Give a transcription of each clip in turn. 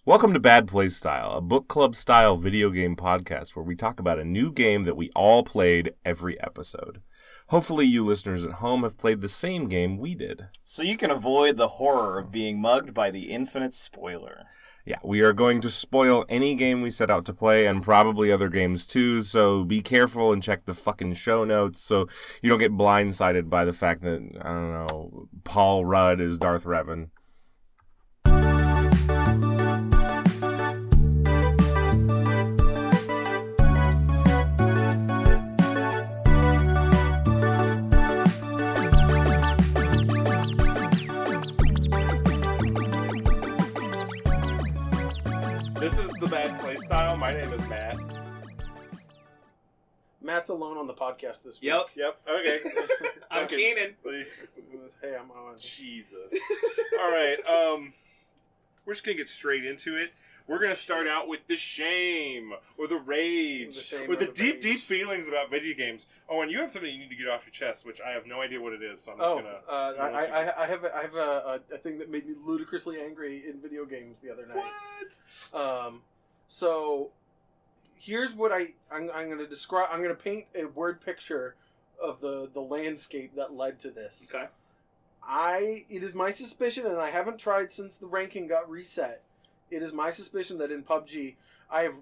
Welcome to Bad Playstyle, a book club-style video game podcast where we talk about a new game that we all played every episode. Hopefully you listeners at home have played the same game we did. So you can avoid the horror of being mugged by the infinite spoiler. Yeah, we are going to spoil any game we set out to play, and probably other games too, so be careful and check the fucking show notes so you don't get blindsided by the fact that, I don't know, Paul Rudd is Darth Revan. This is the Bad Playstyle. My name is Matt. Matt's alone on the podcast this week. Yep. Okay. I'm Keenan. Hey, I'm on. Jesus. All right. We're just gonna get straight into it. We're gonna start out with the shame or the rage, with the deep feelings about video games. Oh, and you have something you need to get off your chest, which I have no idea what it is. So I'm just gonna. I have a thing that made me ludicrously angry in video games the other night. What? So here's what I'm going to describe. I'm going to paint a word picture of the landscape that led to this. Okay. It is my suspicion, and I haven't tried since the ranking got reset. It is my suspicion that in PUBG, I have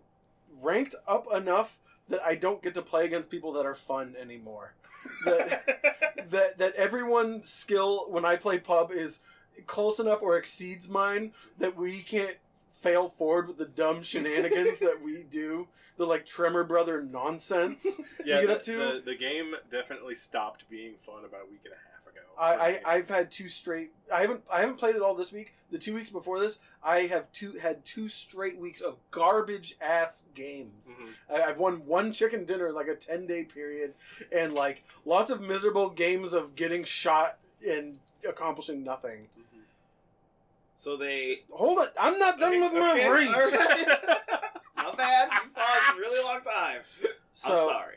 ranked up enough that I don't get to play against people that are fun anymore. that everyone's skill when I play pub is close enough or exceeds mine that we can't fail forward with the dumb shenanigans that we do. The like Tremor Brother nonsense Yeah, you get up to. The game definitely stopped being fun about a week and a half ago. I've had two straight. I haven't played it all this week. The 2 weeks before this, I have had 2 straight weeks of garbage ass games. Mm-hmm. I've won one chicken dinner like a 10-day period, and like lots of miserable games of getting shot and accomplishing nothing. Mm-hmm. So they Hold it! I'm not done with my rage. Not bad. You paused a really long time. So, I'm sorry.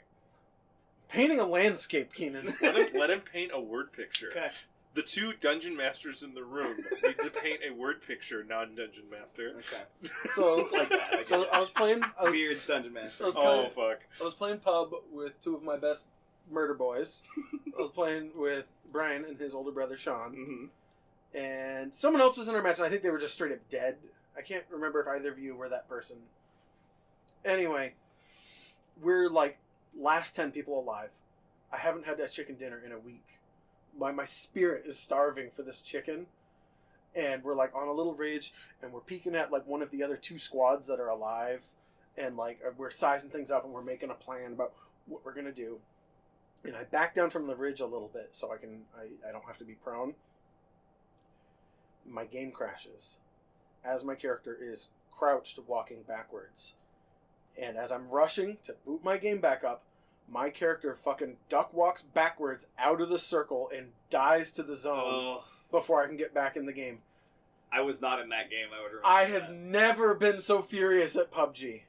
Painting a landscape, Keenan. Let him paint a word picture. Okay. The 2 dungeon masters in the room need to paint a word picture, non-dungeon master. Okay. So, Like that. so I was playing. Weird dungeon master. Oh, fuck. I was playing pub with 2 of my best murder boys. I was playing with Brian and his older brother Sean. Mm-hmm. And someone else was in our match, and I think they were just straight up dead. I can't remember if either of you were that person. Anyway, we're like last 10 people alive. I haven't had that chicken dinner in a week. My spirit is starving for this chicken. And we're like on a little ridge, and we're peeking at like one of the other 2 squads that are alive. And like we're sizing things up, and we're making a plan about what we're going to do. And I back down from the ridge a little bit so I don't have to be prone. My game crashes as my character is crouched walking backwards. And as I'm rushing to boot my game back up, my character fucking duck walks backwards out of the circle and dies to the zone before I can get back in the game. I was not in that game. I have never been so furious at PUBG.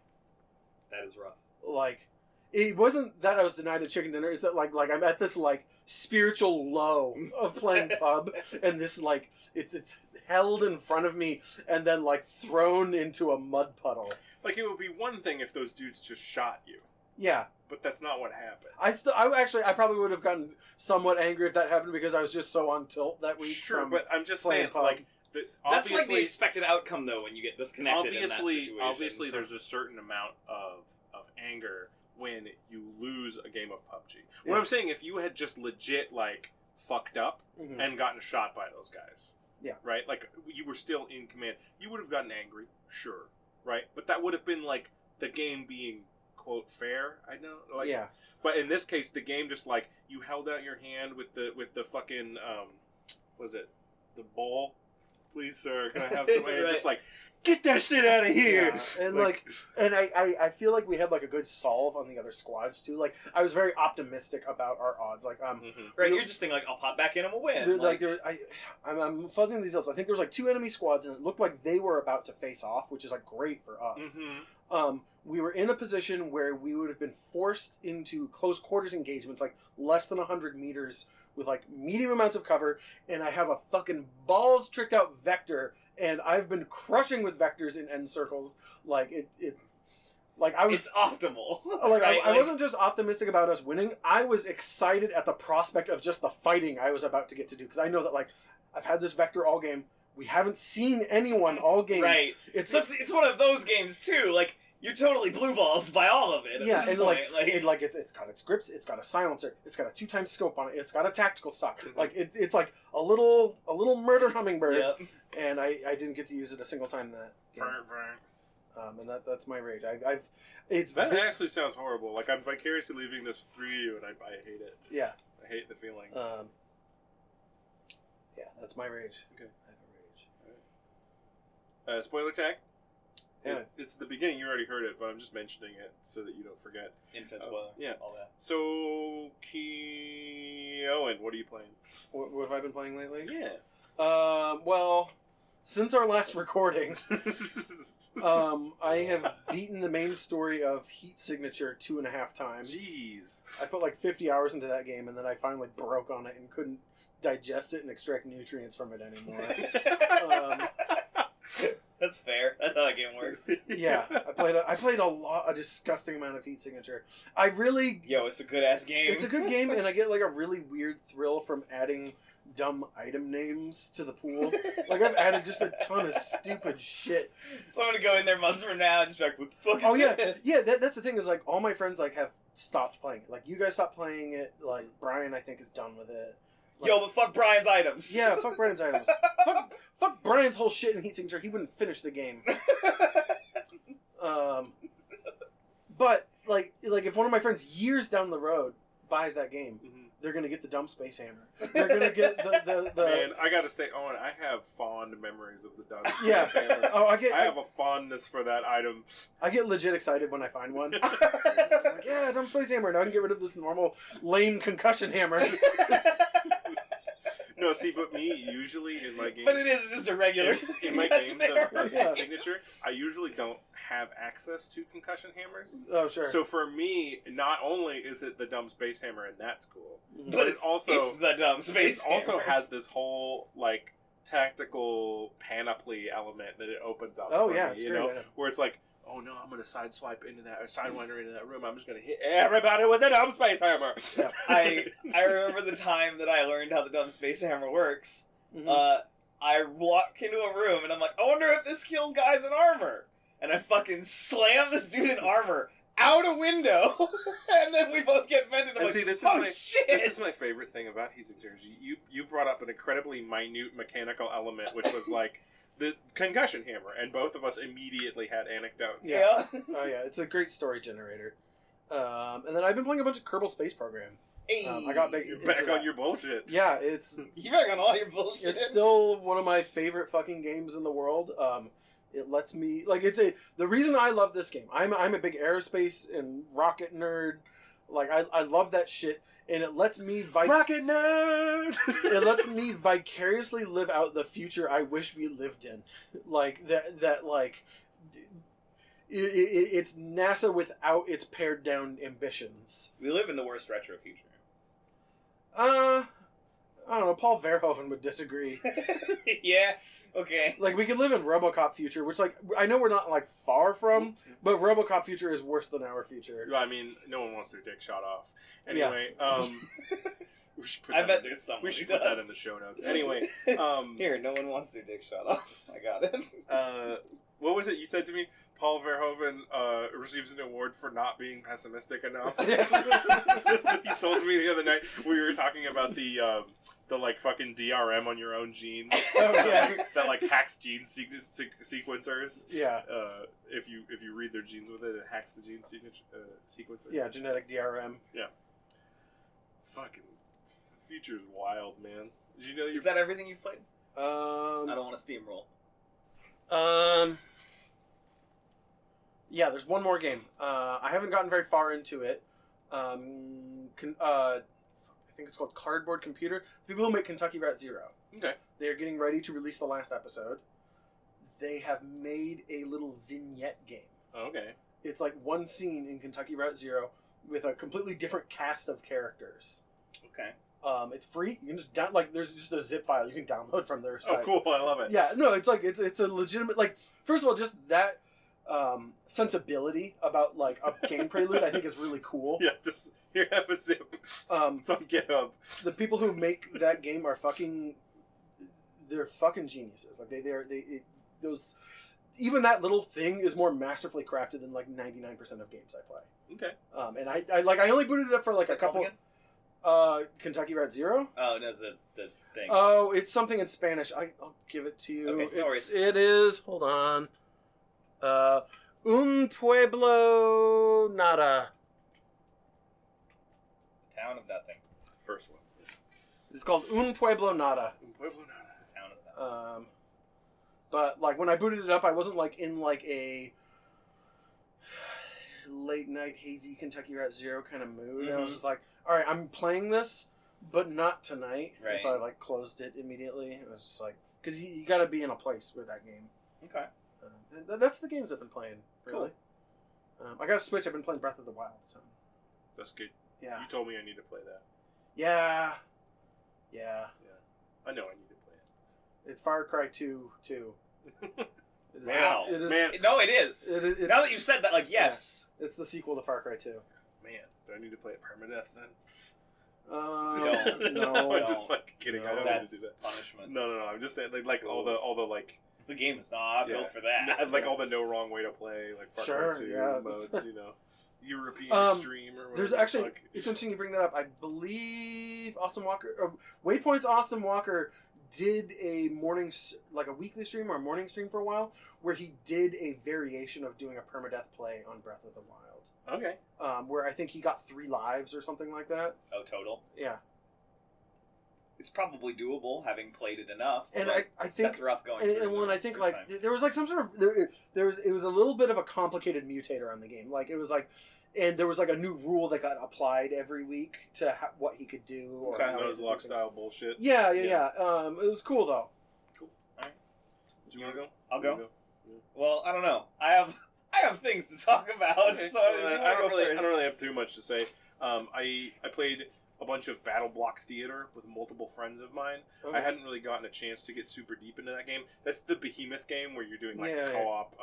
That is rough. Like, it wasn't that I was denied a chicken dinner. It's that like I'm at this like spiritual low of playing pub, and this like it's held in front of me and then like thrown into a mud puddle. Like, it would be one thing if those dudes just shot you. Yeah. But that's not what happened. I probably would have gotten somewhat angry if that happened because I was just so on tilt that week. Sure, but I'm just playing saying, pub. like, That's like the expected outcome, though, when you get disconnected in that situation. Obviously, there's a certain amount of anger when you lose a game of PUBG. Yeah. What I'm saying, if you had just legit, like, fucked up and gotten shot by those guys. Yeah. Right? Like, you were still in command. You would have gotten angry, sure. Right? But that would have been, like, the game being, quote, fair. I know. Like, yeah. But in this case, the game just, like, you held out your hand with the fucking, was it the ball? Please, sir, can I have some? Right. Just like, get that shit out of here. Yeah. And I feel like we had like a good solve on the other squads too. Like I was very optimistic about our odds. Like right, you're just thinking like I'll pop back in and we'll win. I'm fuzzing the details. I think there was like 2 enemy squads and it looked like they were about to face off, which is like great for us. We were in a position where we would have been forced into close quarters engagements, like less than 100 meters with like medium amounts of cover, and I have a fucking balls tricked out vector and I've been crushing with vectors in end circles. Like I was. It's optimal. Like right? I wasn't just optimistic about us winning. I was excited at the prospect of just the fighting I was about to get to do, because I know that like I've had this vector all game. We haven't seen anyone all game. Right. It's one of those games too. Like you're totally blue balls by all of it. At Yeah, this and point. it's got its grips, it's got a silencer, it's got a 2x scope on it, it's got a tactical stock. Mhm. Like it's like a little murder hummingbird. Yep. And I didn't get to use it a single time in that game. And that's my rage. That actually sounds horrible. Like I'm vicariously leaving this through you, and I hate it. Yeah. I hate the feeling. Yeah, that's my rage. Okay. I have a rage. Spoiler tag. Yeah. It's the beginning. You already heard it, but I'm just mentioning it so that you don't forget. Infant spoiler. Yeah. All that. So, Owen, what are you playing? What have I been playing lately? Yeah. Well, since our last recording, I have beaten the main story of Heat Signature 2.5 times. Jeez. I put like 50 hours into that game, and then I finally broke on it and couldn't digest it and extract nutrients from it anymore. That's fair. That's how that game works. Yeah, I played a disgusting amount of Heat Signature. Yo, it's a good ass game. It's a good game, and I get like a really weird thrill from adding dumb item names to the pool. Like I've added just a ton of stupid shit. So I'm gonna go in there months from now and just be like, what the fuck is Oh yeah, this? yeah. That's the thing, is like all my friends like have stopped playing it. Like you guys stopped playing it. Like Brian, I think, is done with it. Like, Yo, but fuck Brian's items. yeah, fuck Brian's items. fuck Brian's whole shit in Heat Signature. He wouldn't finish the game. But like if one of my friends years down the road buys that game, they're gonna get the dumb space hammer. They're gonna get the Man, I gotta say, Owen, I have fond memories of the Dungeon Yeah. Hammer. Oh, I have a fondness for that item. I get legit excited when I find one. It's like, yeah, dumb space hammer. Now I can get rid of this normal lame concussion hammer. No, see, but me, usually in my games... But it is just a regular. In my games of Yeah. Signature, I usually don't have access to concussion hammers. Oh, sure. So for me, not only is it the dumb space hammer, and that's cool, But it also... it's the dumb space. It also hammer. has this whole, like, tactical panoply element that it opens up Oh, for yeah, me, it's you great, know? yeah. Where it's like, oh no, I'm going to sideswipe into that, or sidewinder into that room. I'm just going to hit everybody with a dumb space hammer. Yeah. I remember the time that I learned how the dumb space hammer works. Mhm. I walk into a room and I'm like, I wonder if this kills guys in armor. And I fucking slam this dude in armor out a window, and then we both get vented. I'm And like, see, this shit! This is my favorite thing about Heat Signature. You brought up an incredibly minute mechanical element, which was like the concussion hammer, and both of us immediately had anecdotes. Yeah. Oh, yeah, it's a great story generator. And then I've been playing a bunch of Kerbal Space Program. Hey. I got big You're into back that. on your bullshit. Yeah, it's You back on all your bullshit. it's still one of my favorite fucking games in the world. It lets me like the reason I love this game. I'm a big aerospace and rocket nerd. Like I love that shit, and it lets me Rocket nerd. it lets me vicariously live out the future I wish we lived in. Like that like it's NASA without its pared down ambitions. We live in the worst retro future. I don't know. Paul Verhoeven would disagree. Yeah. Okay. Like we could live in RoboCop future, which like I know we're not like far from, but RoboCop future is worse than our future. I mean, no one wants their dick shot off. Anyway, we should put I that bet in- there's someone We should who put that does. in the show notes. Anyway, Here, no one wants their dick shot off. I got it. what was it you said to me? Paul Verhoeven receives an award for not being pessimistic enough. He told me the other night we were talking about the like fucking DRM on your own genes. Oh, yeah. That like hacks gene sequencers. Yeah. If you read their genes with it, it hacks the gene sequencer. Yeah, genetic DRM. Fucking the future's wild, man. Did you know Is that everything you've played? I Um, don't want to steamroll. yeah, there's one more game. I haven't gotten very far into it. I think it's called Cardboard Computer. People who make Kentucky Route Zero. Okay. They are getting ready to release the last episode. They have made a little vignette game. Okay. It's like one scene in Kentucky Route Zero with a completely different cast of characters. Okay. It's free. You can just there's just a zip file you can download from their Oh, site. cool! I love it. Yeah, no, it's like it's a legitimate first of all, just that sensibility about like a game prelude I think is really cool. Yeah, just here, have a zip. It's on GitHub. The people who make that game are they're fucking geniuses. Like those even that little thing is more masterfully crafted than like 99% of games I play. Okay. And I only booted it up for like a couple. Kentucky Route Zero. Oh no, the thing. Oh, it's something in Spanish. I'll give it to you. Okay, no worries. It is. Hold on. Un pueblo nada. Town of nothing. First one. It's called Un pueblo nada. Pueblo Nada. Town of nothing. But like when I booted it up, I wasn't like in like a late night hazy Kentucky Route Zero kind of mood. I was just like, all right, I'm playing this, but not tonight. Right. And so I like closed it immediately. It was just like, because you got to be in a place with that game. Okay. And that's the games I've been playing. Really. Cool. I got a Switch. I've been playing Breath of the Wild. So. That's good. Yeah. You told me I need to play that. Yeah. I know I need to play it. It's Far Cry 2 too. Wow. It is, Man. No, it is. it's, Now that you've said that, like, yes. it's the sequel to Far Cry 2. Man, do I need to play it permadeath then? Don't. No. I'm just like kidding. I don't need That's to do that. punishment. No. I'm just saying like all the like The game is not Yeah. built for that. like all the no wrong way to play like Far Sure, Cry 2 yeah. modes, you know, European Extreme or whatever. There's actually, it's interesting you bring that up. I believe Waypoint's Austin Walker did a a weekly stream or a morning stream for a while, where he did a variation of doing a permadeath play on Breath of the Wild. Okay. Where I think he got 3 lives or something like that. Oh, total? Yeah. It's probably doable, having played it enough. And but I think, that's rough going and through when the I think first like time. there was like some sort of it was a little bit of a complicated mutator on the game. Like it was like, and there was like a new rule that got applied every week to what he could do. Or Kind how of he those could do lock things. style bullshit. Yeah. It was cool though. Do you want to go? I'll go. Yeah. Well, I don't know. I have things to talk about. Okay. So I don't really have too much to say. I played a bunch of Battle Block Theater with multiple friends of mine. Okay. I hadn't really gotten a chance to get super deep into that game. That's the Behemoth game where you're doing like Yeah, co-op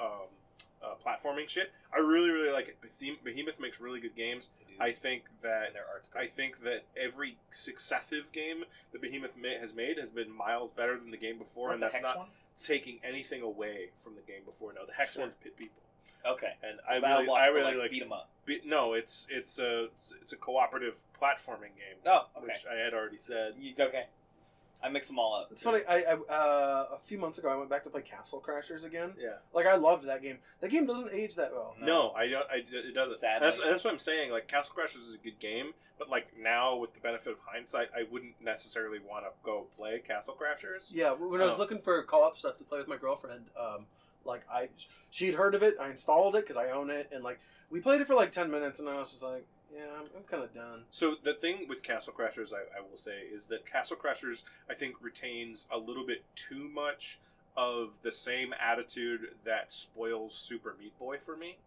platforming shit. I really like it. Behemoth makes really good games. I think that their art's great. I think that every successive game that Behemoth has made has been miles better than the game before, and the that's Hex not one? taking anything away from the game before. No, the Hex Sure. one's pit people. Okay. And So I Battle really, Blocks I to, really like, like beat 'em up. No, it's a cooperative platforming game. Oh, okay. Which I had already said. Okay. I mix them all up. It's funny. I a few months ago I went back to play Castle Crashers again. Yeah. Like I loved that game. That game doesn't age that well. No, I don't. It doesn't. Sadly. That's what I'm saying. Like Castle Crashers is a good game, but like now with the benefit of hindsight, I wouldn't necessarily want to go play Castle Crashers. Yeah, when I was looking for co-op stuff to play with my girlfriend, she'd heard of it. I installed it because I own it, and like we played it for like 10 minutes, and I was just like, yeah, I'm kind of done. So the thing with Castle Crashers, I will say, is that Castle Crashers, I think, retains a little bit too much of the same attitude that spoils Super Meat Boy for me,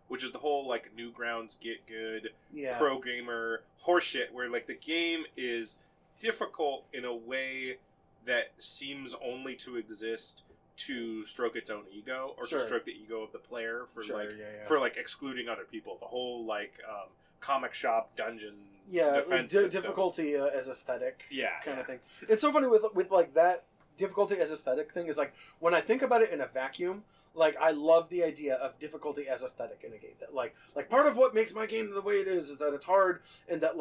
which is the whole like Newgrounds get good, Yeah. pro gamer horseshit, where like the game is difficult in a way that seems only to exist to stroke its own ego or Sure. to stroke the ego of the player for Sure, like yeah. for like excluding other people. The whole like comic shop dungeon Yeah, defense like, system. difficulty as aesthetic Yeah, kind yeah. of thing. It's so funny with like that difficulty as aesthetic thing is like when I think about it in a vacuum, like I love the idea of difficulty as aesthetic in a game. That like part of what makes my game the way it is that it's hard and that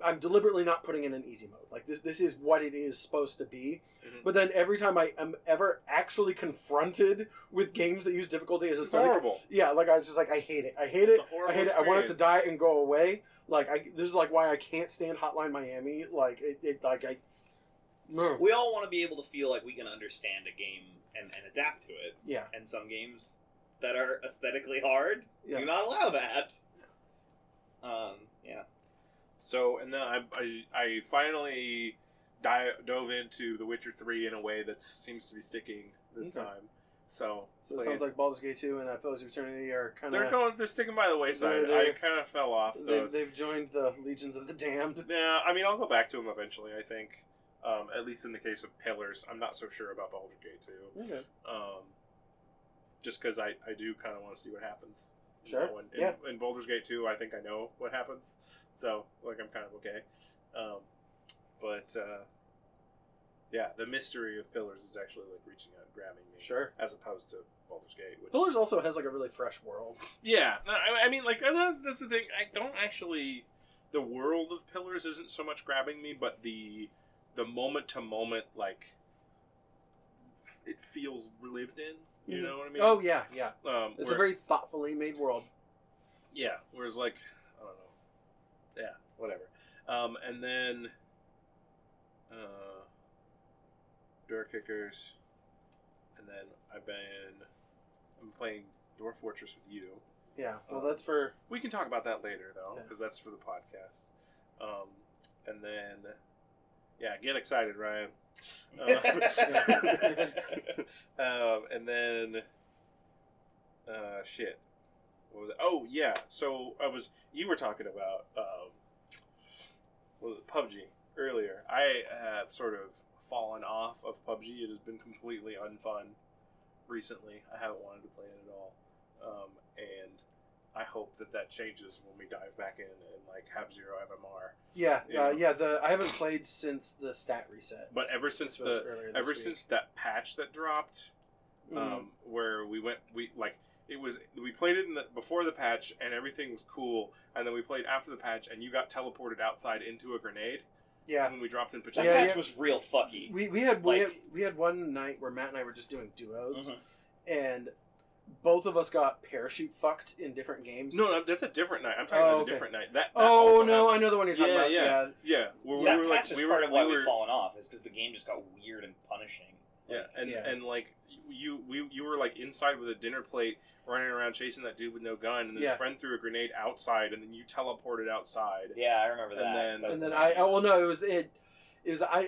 I'm deliberately not putting in an easy mode. Like this is what it is supposed to be. Mhm. But then every time I am ever actually confronted with games that use difficulty as It's aesthetic, horrible. yeah, like I was just like I hate it. It's a horrible I hate it. I want it to experience. die and go away. Like this is like why I can't stand Hotline Miami. Like no. We all want to be able to feel like we can understand a game and adapt to it. Yeah. And some games that are aesthetically hard Yeah. do not allow that. Yeah. So, and then I finally dove into The Witcher 3 in a way that seems to be sticking this Okay. time. So it sounds like Baldur's Gate 2 and Pillars of Eternity are kind of... They're sticking by the wayside. I kind of fell off those. They've joined the Legions of the Damned. Yeah, I mean, I'll go back to them eventually, I think. At least in the case of Pillars. I'm not so sure about Baldur's Gate 2. Okay. Just because I do kind of want to see what happens. Sure. You know, in Baldur's Gate 2, I think I know what happens. So, like, I'm kind of okay. Yeah, the mystery of Pillars is actually, like, reaching out and grabbing me. Sure. As opposed to Baldur's Gate. Which... Pillars also has, like, a really fresh world. Yeah. I mean, like, that's the thing. I don't actually... The world of Pillars isn't so much grabbing me, but the moment-to-moment, like... It feels lived in. You know what I mean? Oh, yeah. It's a very thoughtfully made world. Yeah. Whereas, like... I don't know. Yeah. Whatever. And then... Dork, Ickers, and then I'm playing Dwarf Fortress with you. Yeah, well, that's for... We can talk about that later, though, because that's for the podcast. And then, yeah, get excited, Ryan. And then, shit. What was it? Oh, yeah. So you were talking about, what was it, PUBG earlier. I have sort of fallen off of PUBG. It has been completely unfun recently. I haven't wanted to play it at all. And I hope that changes when we dive back in and like have zero MMR. Yeah. I haven't played since the stat reset. But ever since that patch that dropped, where we played it before the patch and everything was cool, and then we played after the patch and you got teleported outside into a grenade. Yeah. When we dropped in That patch was real fucky. We had one night where Matt and I were just doing duos, and both of us got parachute fucked in different games. No, that's a different night. I'm talking about a different night. I know the one you're talking about. Yeah. That patch is part of why we've fallen off, is because the game just got weird and punishing. And like you were like inside with a dinner plate, running around chasing that dude with no gun, and then his friend threw a grenade outside, and then you teleported outside. Yeah, I remember that.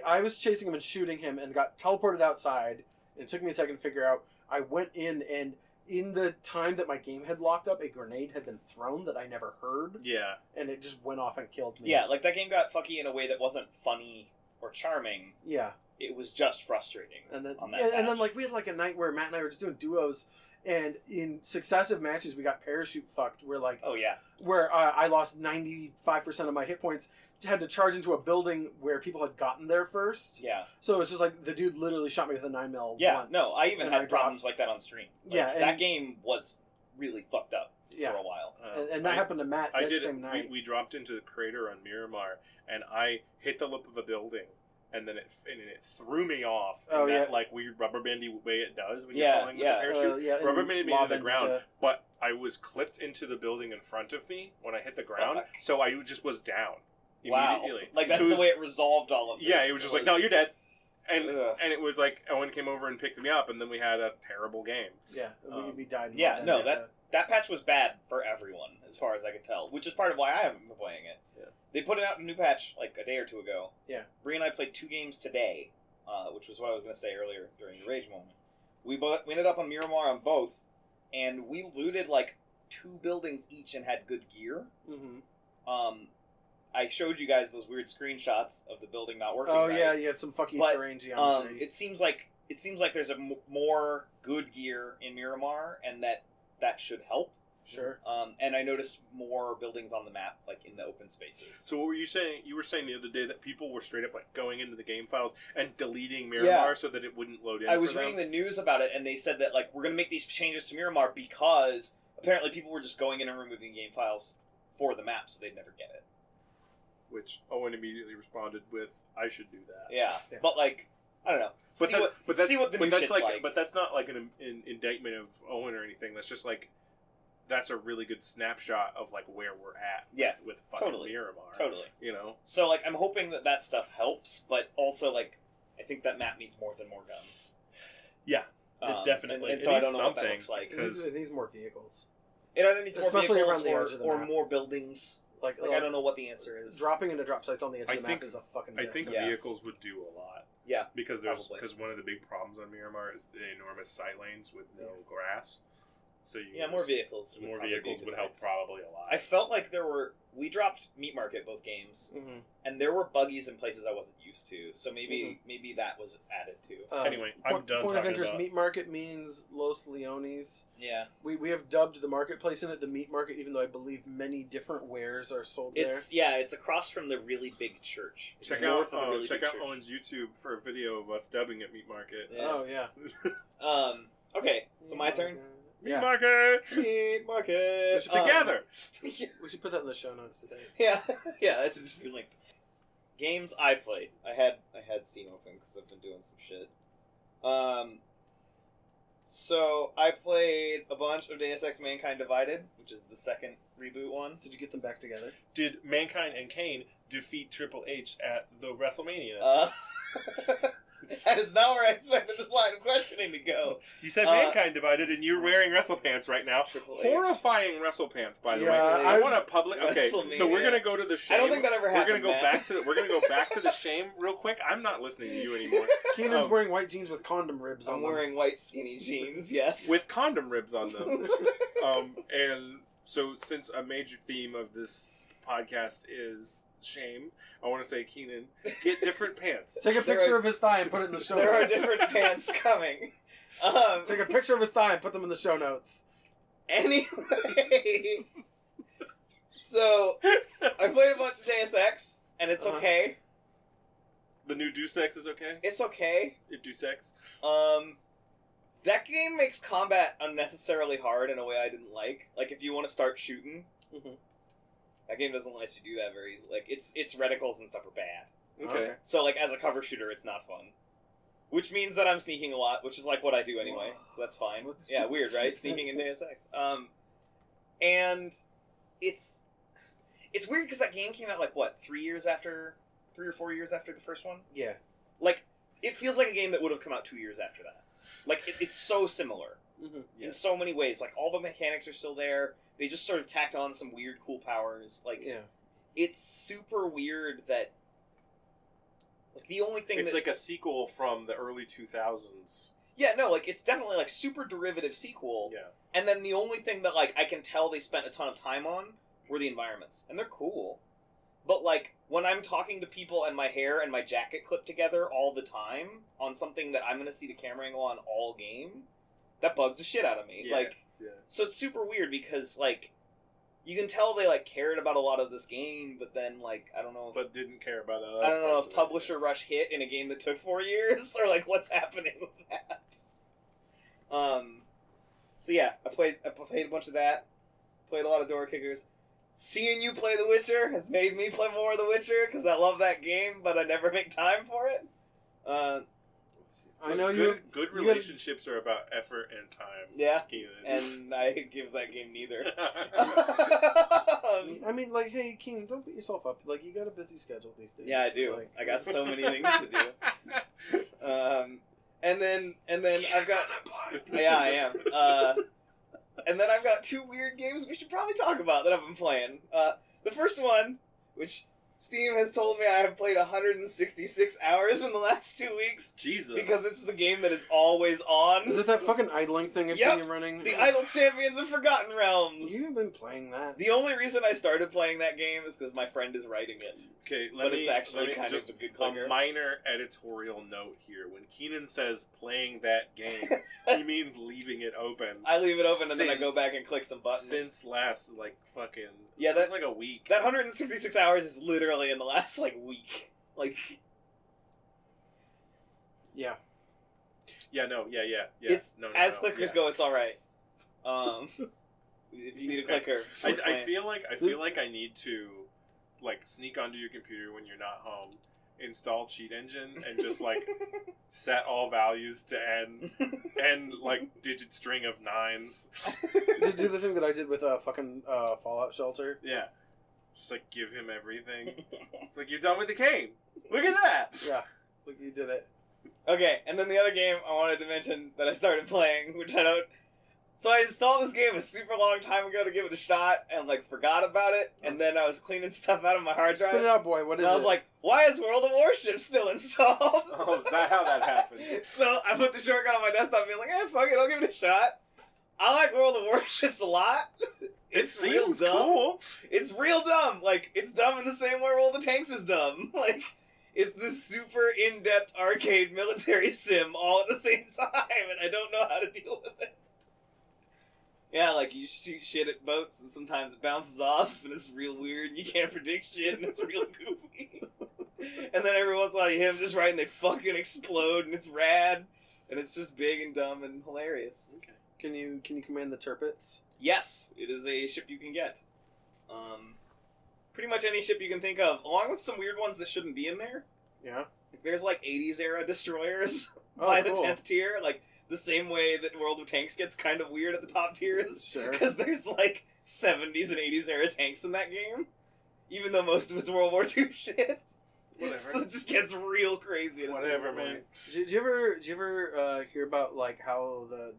I was chasing him and shooting him, and got teleported outside. And it took me a second to figure out. I went in, and in the time that my game had locked up, a grenade had been thrown that I never heard. Yeah, and it just went off and killed me. Yeah, like that game got fucky in a way that wasn't funny or charming. Yeah, it was just frustrating. And then like we had like a night where Matt and I were just doing duos. And in successive matches, we got parachute fucked. We're like, where I lost 95% of my hit points. Had to charge into a building where people had gotten there first. Yeah. So it's just like the dude literally shot me with a 9mm. Yeah. Once, no, I even had problems like that on stream. Like, that game was really fucked up for a while. And that happened to Matt that same night. We dropped into the crater on Miramar, and I hit the lip of a building. And then it threw me off in that like weird rubber bandy way it does when you're falling with a parachute. Rubber banded me into the ground, but I was clipped into the building in front of me when I hit the ground, so I just was down immediately. Like that's the way it resolved all of this. Yeah, it was just like, no, you're dead. And it was like Owen came over and picked me up, and then we had a terrible game. Yeah, we died. Yeah, no, that patch was bad for everyone, as far as I could tell, which is part of why I haven't been playing it. Yeah. They put out a new patch like a day or two ago. Yeah. Bree and I played 2 games today, which was what I was going to say earlier during the rage moment. We ended up on Miramar on both, and we looted like 2 buildings each and had good gear. Mm-hmm. I showed you guys those weird screenshots of the building not working. Oh yeah, you had some fucking terrain geometry. It seems like there's more good gear in Miramar, and that should help. Sure. And I noticed more buildings on the map, like in the open spaces. So what were you saying? You were saying the other day that people were straight up like going into the game files and deleting Miramar so that it wouldn't load in. I was reading the news about it, and they said that like we're going to make these changes to Miramar because apparently people were just going in and removing game files for the map, so they'd never get it. Which Owen immediately responded with, "I should do that." Yeah. But like, I don't know. See what the new shit's like. But that's not like an indictment of Owen or anything. That's just like. That's a really good snapshot of like where we're at. With fucking Miramar. Totally. You know. So like, I'm hoping that stuff helps, but also like, I think that map needs more than more guns. Yeah, it definitely. And so I don't know what that looks like. It needs more vehicles. It either needs especially more around the vehicles edge of the or map. more buildings. Like I don't know what the answer is. Dropping into drop sites on the edge of the map is a fucking. I think vehicles would do a lot. Yeah, because probably. one of the big problems on Miramar is the enormous sight lanes with no grass. So more vehicles. More vehicles would help probably a lot. I felt like we dropped Meat Market both games, and there were buggies in places I wasn't used to. So maybe that was added too. Anyway, I'm done. Point of interest: about... Meat Market means Los Leones. Yeah, we have dubbed the marketplace in it the Meat Market, even though I believe many different wares are sold there. It's across from the really big church. Check out Owen's YouTube for a video of us dubbing at Meat Market. Yeah. Oh yeah. Okay, so my turn. Meat Market! Meat Market! Together! We should put that in the show notes today. Yeah, that should just be linked. Games I played. I had Steam open because I've been doing some shit. So I played a bunch of Deus Ex Mankind Divided, which is the second reboot one. Did you get them back together? Did Mankind and Kane defeat Triple H at the WrestleMania? That is not where I expected this line of questioning to go. You said Mankind Divided, and you're wearing wrestle pants right now. Horrifying wrestle pants, by the way. I want a public. Okay, so we're gonna go to the shame. I don't think that ever happened. We're gonna go back to the shame real quick. I'm not listening to you anymore. Keenan's wearing white jeans with condom ribs on them. I'm wearing white skinny jeans. Yes, with condom ribs on them. And so, since a major theme of this podcast is shame, I want to say, Keenan, get different pants. Take a picture of his thigh and put it in the show notes. There are different pants coming. Take a picture of his thigh and put them in the show notes. Anyway, so I played a bunch of Deus Ex, and it's okay. The new Deus Ex is okay? It's okay. Deus Ex? That game makes combat unnecessarily hard in a way I didn't like. Like, if you want to start shooting... That game doesn't let you do that very easily. Like, its reticles and stuff are bad. Okay. So, like, as a cover shooter, it's not fun. Which means that I'm sneaking a lot, which is, like, what I do anyway. So that's fine. Yeah, weird, right? Sneaking in Deus Ex. And it's weird because that game came out, like, what, 3 or 4 years after the first one? Yeah. Like, it feels like a game that would have come out 2 years after that. Like, it's so similar. In so many ways. Like, all the mechanics are still there. They just sort of tacked on some weird, cool powers. Like, it's super weird that... Like, the only thing it's like a sequel from the early 2000s. Yeah, no, like, it's definitely, like, super derivative sequel. Yeah. And then the only thing that, like, I can tell they spent a ton of time on were the environments. And they're cool. But, like, when I'm talking to people and my hair and my jacket clip together all the time on something that I'm going to see the camera angle on all game, that bugs the shit out of me. Yeah. Like... Yeah. So it's super weird because, like, you can tell they, like, cared about a lot of this game, but then, like, I don't know if... But didn't care about it. I don't know if Publisher Rush hit in a game that took 4 years, or, like, what's happening with that. So, yeah, I played a bunch of that. Played a lot of Dork Ickers. Seeing you play The Witcher has made me play more of The Witcher, because I love that game, but I never make time for it. I know good relationships are about effort and time. Yeah, Keenan. and I give that game neither. I mean, like, hey, Keenan, don't beat yourself up. Like, you got a busy schedule these days. Yeah, I do. Like, I got so many things to do. And then I've got... Yeah, I am. And then I've got 2 weird games we should probably talk about that I've been playing. The first one, which... Steam has told me I have played 166 hours in the last 2 weeks. Jesus. Because it's the game that is always on. Is it that fucking idling thing I've seen you running? The Idle Champions of Forgotten Realms. You've been playing that. The only reason I started playing that game is because my friend is writing it. Okay, it's actually kind of a good clicker. A minor editorial note here. When Keenan says playing that game, he means leaving it open. I leave it open and then I go back and click some buttons. Since last, like, fucking... Yeah, that's like a week. That 166 hours is literally in the last, like, week. Like... Yeah. Yeah, no, yeah. It's, as clickers go, it's alright. If you need a clicker. I feel like I need to, like, sneak onto your computer when you're not home, install Cheat Engine, and just, like, set all values to end like, digit string of 9s. Do the thing that I did with fucking Fallout Shelter. Yeah. Just, like, give him everything. Like, you're done with the game. Look at that! Yeah. Look, you did it. Okay, and then the other game I wanted to mention that I started playing, which I don't... So I installed this game a super long time ago to give it a shot, and like forgot about it. And then I was cleaning stuff out of my hard drive. Spit it out, boy. What is and I it? was like, "Why is World of Warships still installed?" Oh, is that how that happens? So I put the shortcut on my desktop, being like, fuck it, I'll give it a shot." I like World of Warships a lot. It's real seems dumb. cool. It's real dumb. Like, it's dumb in the same way World of Tanks is dumb. Like, it's this super in-depth arcade military sim all at the same time, and I don't know how to deal with it. Yeah, like, you shoot shit at boats, and sometimes it bounces off, and it's real weird, and you can't predict shit, and it's real goofy. And then every once in a while you hit them just right, and they fucking explode, and it's rad. And it's just big and dumb and hilarious. Okay. Can you command the Turpits? Yes, it is a ship you can get. Pretty much any ship you can think of, along with some weird ones that shouldn't be in there. Yeah. There's like 80s era destroyers Oh, by cool. the 10th tier, like the same way that World of Tanks gets kind of weird at the top tiers. Sure. Because there's like 70s and 80s era tanks in that game, even though most of it's World War II shit. Whatever. So it just gets real crazy at a Whatever, certain man. point. Did you ever hear about like how the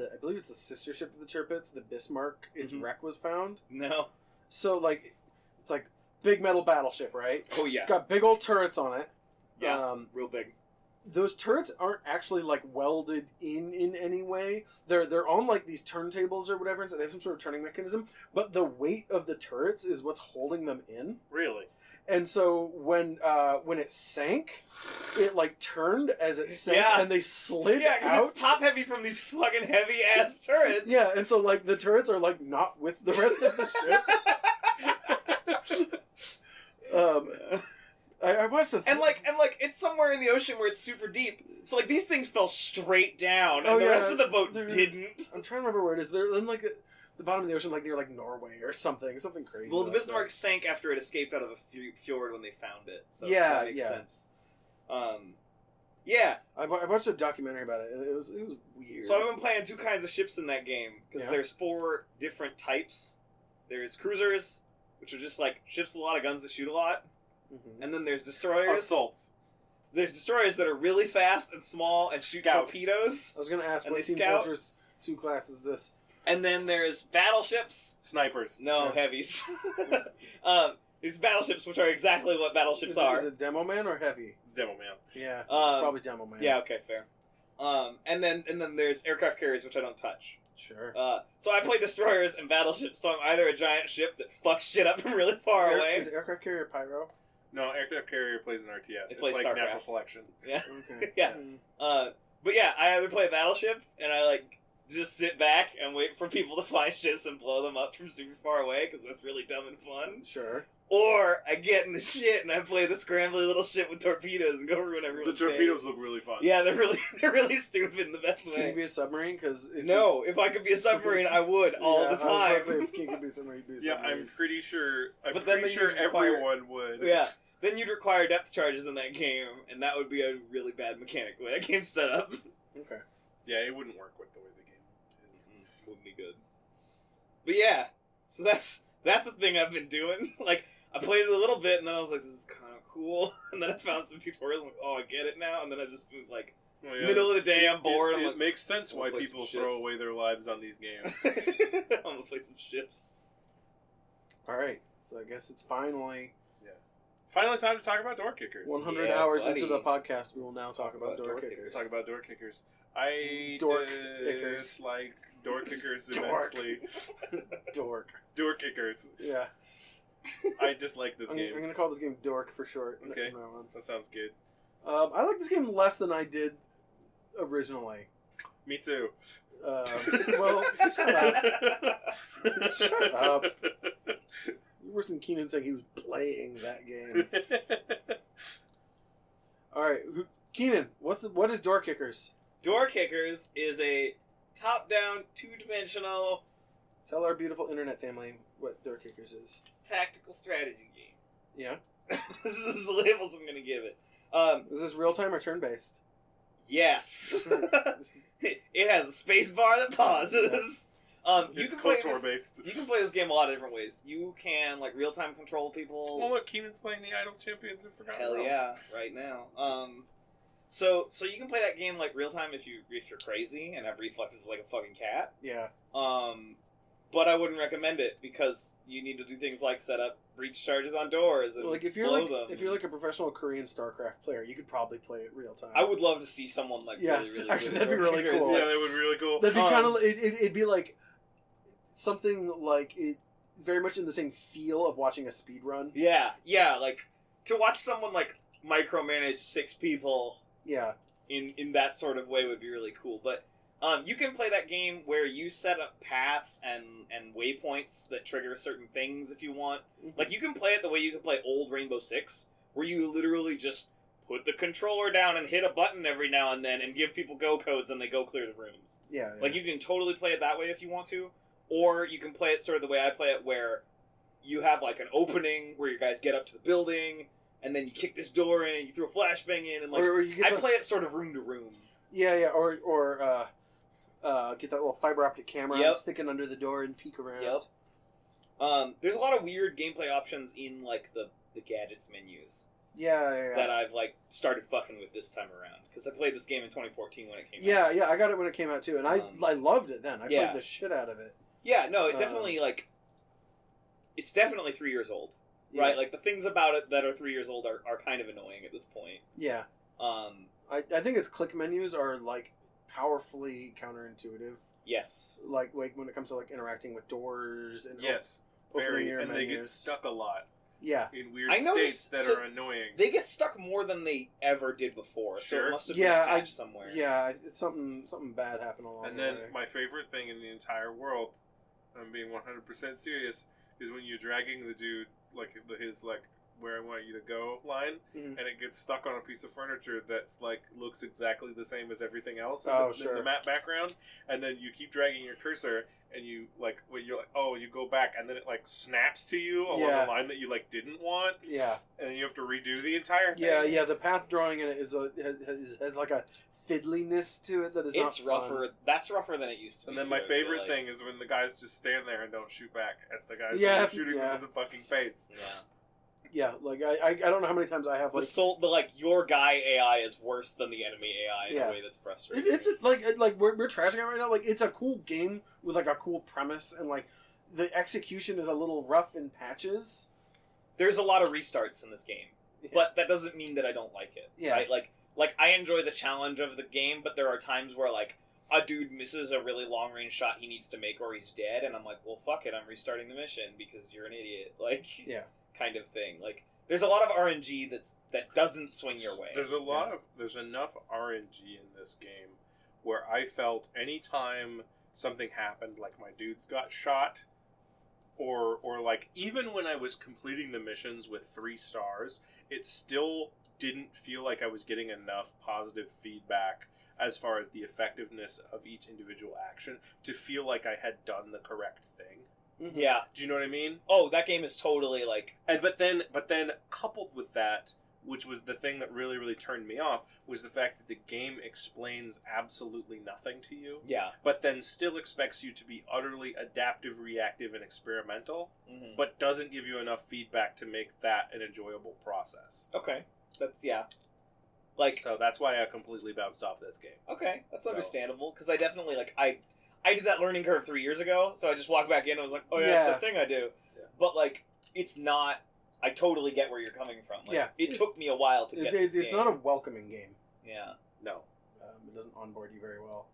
I believe it's the sister ship of the Turpits, the Bismarck, its Mhm. wreck was found? No. So like it's like big metal battleship, right? Oh yeah. It's got big old turrets on it. Yeah. Real big. Those turrets aren't actually like welded in any way. They're on like these turntables or whatever, and so they have some sort of turning mechanism. But the weight of the turrets is what's holding them in. Really? And so when it sank, it like turned as it sank, Yeah. and they slid Yeah, because out. it's top heavy from these fucking heavy ass turrets. Yeah, and so like the turrets are like not with the rest of the ship. I watched the And like it's somewhere in the ocean where it's super deep. So like these things fell straight down, and Oh, the yeah, rest of the boat they're- didn't. I'm trying to remember where it is. They're in like the bottom of the ocean, like near like Norway or something crazy. Well, the like Bismarck sank after it escaped out of a fjord when they found it. So Yeah, that makes yeah. sense. Yeah. that. I watched a documentary about it, and it was weird. So I've been playing two kinds of ships in that game because Yeah. there's 4 different types. There's cruisers, which are just like ships with a lot of guns that shoot a lot, Mhm. and then there's destroyers. Assaults. There's destroyers that are really fast and small and shoot Scouts. torpedoes. I was gonna ask And what they Team scout. Fortress 2 class is this? And then there's battleships. Snipers. No, Yeah. heavies. These battleships, which are exactly what battleships Is are. it Demo Man or Heavy? It's Demo Man. Yeah, it's Um, probably Demo Man. Yeah, okay, fair. And then there's aircraft carriers, which I don't touch. Sure. So I play destroyers and battleships, so I'm either a giant ship that fucks shit up from really far away. Is aircraft carrier Pyro? No, aircraft carrier plays an RTS. It plays it's like StarCraft. natural selection. Yeah. Okay. Yeah. Mm. But yeah, I either play a battleship and I like just sit back and wait for people to find ships and blow them up from super far away because that's really dumb and fun. Sure. Or I get in the shit and I play the scrambly little shit with torpedoes and go ruin The everyone's torpedoes day. look really fun. Yeah, they're really stupid in the best Can you way. be a submarine? Because No, if I could be a submarine, I would all the I was about time. to say, if King could be a submarine, he'd be a Yeah, submarine. I'm pretty sure. But then you require- everyone would. Yeah. Then you'd require depth charges in that game, and that would be a really bad mechanic the way that game's set up. Okay. Yeah, it wouldn't work with the way the game is. Wouldn't be good. But yeah, so that's a thing I've been doing. Like, I played it a little bit, and then I was like, this is kind of cool. And then I found some tutorials, and like, oh, I get it now. And then I just been like, Well, yeah, middle of the day, I'm bored. It I'm like, makes sense I'm why gonna play people some throw ships. away their lives on these games. I'm gonna play some ships. All right. So I guess it's finally Finally, time to talk about door kickers. 100 Yeah, hours buddy. into the podcast. We will now talk about about door door kickers. Let's talk about door kickers. I Dork Ickers. dislike door kickers Dork. immensely. Dork. Door kickers. Yeah. I dislike this I'm game. going to call this game Dork for short. Okay. From now on. That sounds good. I like this game less than I did originally. Me too. Well, shut up. Shut up. Worse than Keenan saying he was playing that game. All right, Keenan, what is Door Kickers? Door Kickers is a top-down, two-dimensional Tell our beautiful internet family what Door Kickers is. tactical strategy game. Yeah. This is the labels I'm gonna give it. Is this real time or turn based? Yes. It has a space bar that pauses. You It's can play KOTOR this. based. You can play this game a lot of different ways. You can like real time control people. Oh look, Keenan's playing the Idle Champions of Forgotten Hell Realms. yeah, right now. So you can play that game like real time if you're crazy and have reflexes like a fucking cat. Yeah. But I wouldn't recommend it because you need to do things like set up breach charges on doors and Like if you're blow like them. if you're like a professional Korean StarCraft player, you could probably play it real time. I would love to see someone like really, really actually, good that'd be at really Ickers. cool. Yeah, that would be really cool. That'd be kind of it'd be like something like it very much in the same feel of watching a speed run. Yeah, like to watch someone like micromanage 6 people Yeah. in that sort of way would be really cool. But you can play that game where you set up paths and waypoints that trigger certain things if you want. Mm-hmm. Like you can play it the way you can play old Rainbow Six, where you literally just put the controller down and hit a button every now and then and give people go codes and they go clear the rooms. Yeah. Like you can totally play it that way if you want to, or you can play it sort of the way I play it, where you have like an opening where you guys get up to the building and then you kick this door in, you throw a flashbang in, and like or you get I play it sort of room to room. Yeah, or get that little fiber optic camera Yep. and stick it under the door and peek around. Yep. There's a lot of weird gameplay options in like the gadgets menus Yeah. that I've like started fucking with this time around because I played this game in 2014 when it came out. Yeah, I got it when it came out too, and I loved it then. I yeah. played the shit out of it. Yeah, no, it definitely like it's definitely 3 years old, right? Like the things about it that are 3 years old are kind of annoying at this point. Yeah. I think its click menus are like powerfully counterintuitive. Yes. Like when it comes to like interacting with doors and Yes, opening very, your and menus. they get stuck a lot. Yeah. In weird I states noticed- that so are annoying. They get stuck more than they ever did before. So Sure. it must have Yeah, been a patch somewhere. Yeah, it's something bad happened along And the then way. my favorite thing in the entire world, I'm being 100% serious, is when you're dragging the dude like his like where I want you to go line, Mhm. and it gets stuck on a piece of furniture that's like looks exactly the same as everything else in, Oh, in sure. the map background, and then you keep dragging your cursor, and you like when you're like, oh, you go back, and then it like snaps to you along Yeah. the line that you like didn't want, Yeah. and then you have to redo the entire thing. Yeah. The path drawing in it has like a fiddliness to it that is It's not rougher. fun. That's rougher than it used to be. And then too, my I feel favorite like. thing is when the guys just stand there and don't shoot back at the guys Yeah, that are shooting them in the fucking face. Yeah. Yeah, like I don't know how many times I have The like like your guy AI is worse than the enemy AI in Yeah. a way that's frustrating. it's like we're trashing it right now. Like it's a cool game with like a cool premise and like the execution is a little rough in patches. There's a lot of restarts in this game, Yeah. but that doesn't mean that I don't like it. Yeah. Right? Like I enjoy the challenge of the game, but there are times where like a dude misses a really long range shot he needs to make or he's dead, and I'm like, well, fuck it, I'm restarting the mission because you're an idiot. Like, Yeah. kind of thing. Like, there's a lot of RNG that doesn't swing your way. There's there's enough RNG in this game where I felt anytime something happened, like my dudes got shot, or like even when I was completing the missions with 3 stars, it still didn't feel like I was getting enough positive feedback as far as the effectiveness of each individual action to feel like I had done the correct thing. Yeah. Do you know what I mean? Oh, that game is totally like. And but then coupled with that, which was the thing that really, really turned me off, was the fact that the game explains absolutely nothing to you, Yeah. but then still expects you to be utterly adaptive, reactive, and experimental, Mhm. but doesn't give you enough feedback to make that an enjoyable process. Okay. That's yeah. Like So that's why I completely bounced off this game. okay, that's So- understandable because I definitely like I did that learning curve 3 years ago, so I just walked back in and was like, oh yeah, Yeah. that's the thing I do. Yeah. But like, it's not. I totally get where you're coming from. Like, Yeah. It took me a while to get. It's this not a game. welcoming game. Yeah. No. It doesn't onboard you very well.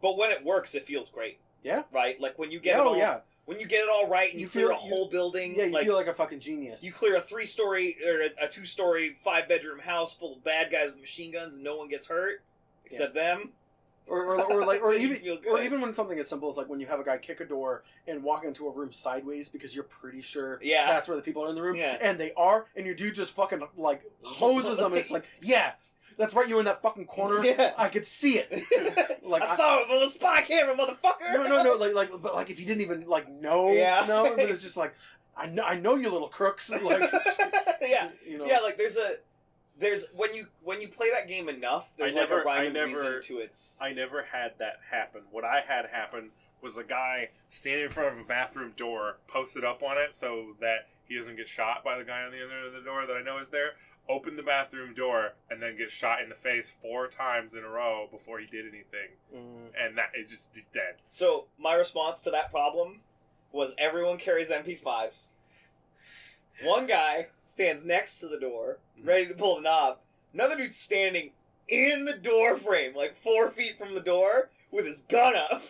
But when it works, it feels great. Yeah. Right. Like when you get Yeah, it all. yeah. When you get it all right and you, You clear feel- a whole building. Yeah, you like, feel like a fucking genius. you clear a 3-story or a 2-story 5-bedroom house full of bad guys with machine guns and no one gets hurt except them. or like or You even feel good. or even when something as simple as like when you have a guy kick a door and walk into a room sideways because you're pretty sure Yeah. that's where the people are in the room, Yeah. and they are, and your dude just fucking like hoses them. And it's like, yeah, that's right, you were in that fucking corner. Yeah. I could see it. Like, I saw it with a spy camera, motherfucker. No, like, but like if you didn't even like know, Yeah. no, but it's just like, I know you little crooks, like, yeah, you know, yeah. Like there's when you play that game enough, there's like a rhyme and reason to its. I never had that happen. What I had happen was a guy standing in front of a bathroom door, posted up on it so that he doesn't get shot by the guy on the other end of the door that I know is there. open the bathroom door, and then get shot in the face 4 times in a row before he did anything. And he's dead. So my response to that problem was everyone carries MP5s. One guy stands next to the door, ready to pull the knob. Another dude's standing in the door frame, like 4 feet from the door, with his gun up.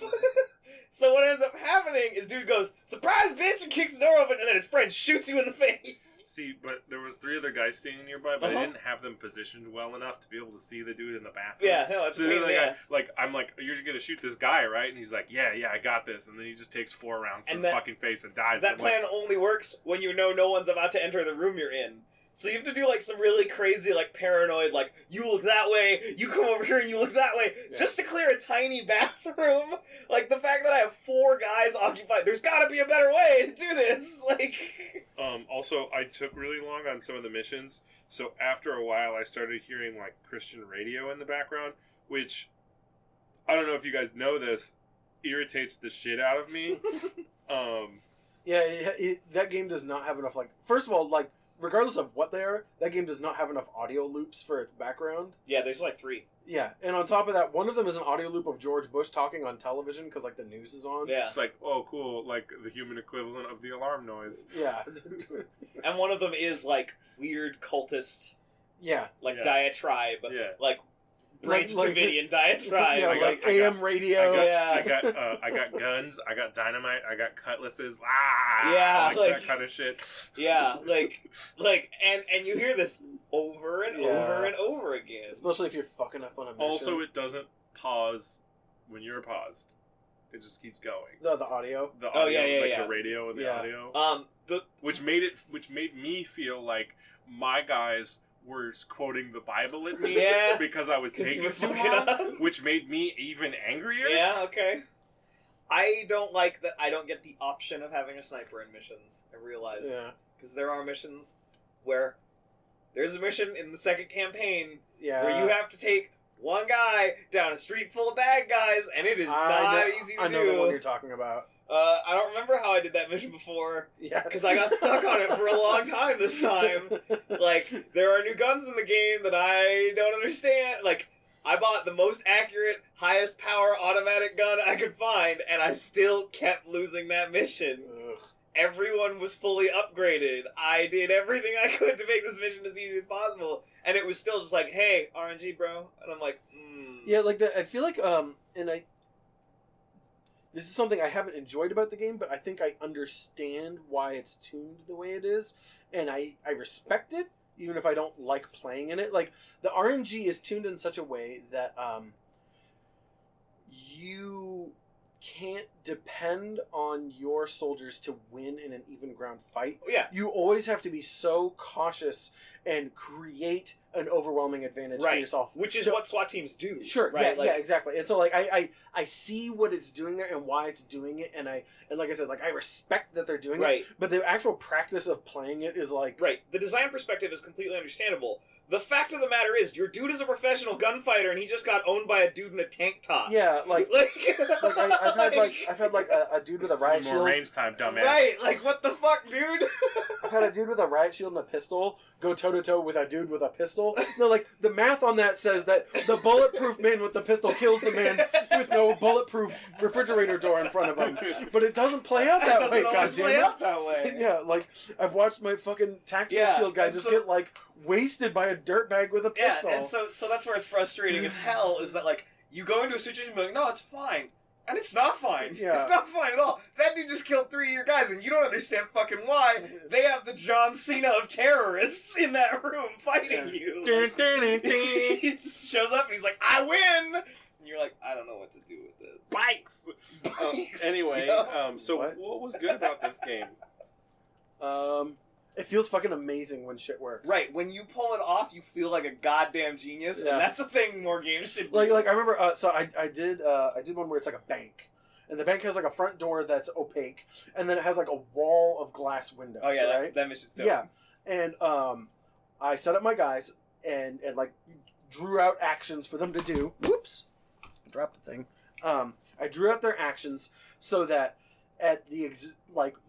So what ends up happening is dude goes, "Surprise, bitch!" and kicks the door open, and then his friend shoots you in the face. See, but there was 3 other guys standing nearby, but I didn't have them positioned well enough to be able to see the dude in the bathroom. Yeah, no, it's so a pain in the ass. Like, I'm like, "You're just gonna shoot this guy, right?" And he's like, "Yeah, I got this." And then he just takes 4 rounds to the fucking face and dies. That plan only works when you know no one's about to enter the room you're in. So you have to do, like, some really crazy, like, paranoid, like, you look that way, you come over here and you look that way, just to clear a tiny bathroom. Like, the fact that I have 4 guys occupied, there's gotta be a better way to do this. Like... Also, I took really long on some of the missions, so after a while I started hearing, like, Christian radio in the background, which, I don't know if you guys know this, irritates the shit out of me. That game does not have enough, like... First of all, like, regardless of what they are, that game does not have enough audio loops for its background. Yeah, there's like 3. Yeah, and on top of that, one of them is an audio loop of George Bush talking on television because, like, the news is on. Yeah. It's like, oh, cool, like the human equivalent of the alarm noise. Yeah. And one of them is, like, weird cultist, diatribe. Yeah. Like, Branch Davidian diatribe. Yeah, like AM radio. I got guns, I got dynamite, I got cutlasses. That kind of shit. Yeah, and you hear this over and over and over again. Especially if you're fucking up on a mission. Also, it doesn't pause when you're paused. It just keeps going. The audio. The audio, the radio and the audio. Which made me feel like my guys were quoting the Bible at me because I was taking too long, which made me even angrier. Yeah, okay. I don't like that I don't get the option of having a sniper in missions, I realized. Yeah. Because there are missions where there's a mission in the second campaign where you have to take one guy down a street full of bad guys, and it is not easy to do. I know the one you're talking about. I don't remember how I did that mission before. Yeah. Because I got stuck on it for a long time this time. Like, there are new guns in the game that I don't understand. Like, I bought the most accurate, highest power automatic gun I could find, and I still kept losing that mission. Ugh. Everyone was fully upgraded. I did everything I could to make this mission as easy as possible, and it was still just like, hey, RNG, bro. And I'm like, Yeah, like, I feel like, this is something I haven't enjoyed about the game, but I think I understand why it's tuned the way it is, and I respect it, even if I don't like playing in it. Like, the RNG is tuned in such a way that you can't depend on your soldiers to win in an even ground fight. Yeah. You always have to be so cautious and create an overwhelming advantage for yourself. Which is what SWAT teams do. Sure, right? Yeah, exactly. And so, like, I see what it's doing there and why it's doing it, and like I said, like, I respect that they're doing it, but the actual practice of playing it is like... Right. The design perspective is completely understandable. The fact of the matter is, your dude is a professional gunfighter, and he just got owned by a dude in a tank top. Yeah, I've had a dude with a riot shield. More range time, dumbass. Right, like, what the fuck, dude? I've had a dude with a riot shield and a pistol go toe-to-toe with a dude with a pistol. No, like, the math on that says that the bulletproof man with the pistol kills the man with no bulletproof refrigerator door in front of him. But it doesn't play out that way, goddammit. Yeah, like, I've watched my fucking tactical shield guy just get, like, wasted by a dirtbag with a pistol. Yeah, and so that's where it's frustrating as hell, is that, like, you go into a situation and be like, no, it's fine. And it's not fine. Yeah. It's not fine at all. That dude just killed 3 of your guys, and you don't understand fucking why. They have the John Cena of terrorists in that room fighting you. He shows up and he's like, I win! And you're like, I don't know what to do with this. Bikes! Anyway, so what was good about this game? It feels fucking amazing when shit works. Right, when you pull it off, you feel like a goddamn genius, and that's a thing more games should do. Like I remember, so I did one where it's like a bank, and the bank has like a front door that's opaque, and then it has like a wall of glass windows. Oh yeah, right? that mission's dope. Yeah, and I set up my guys and like drew out actions for them to do. Whoops, I dropped the thing. I drew out their actions so that at the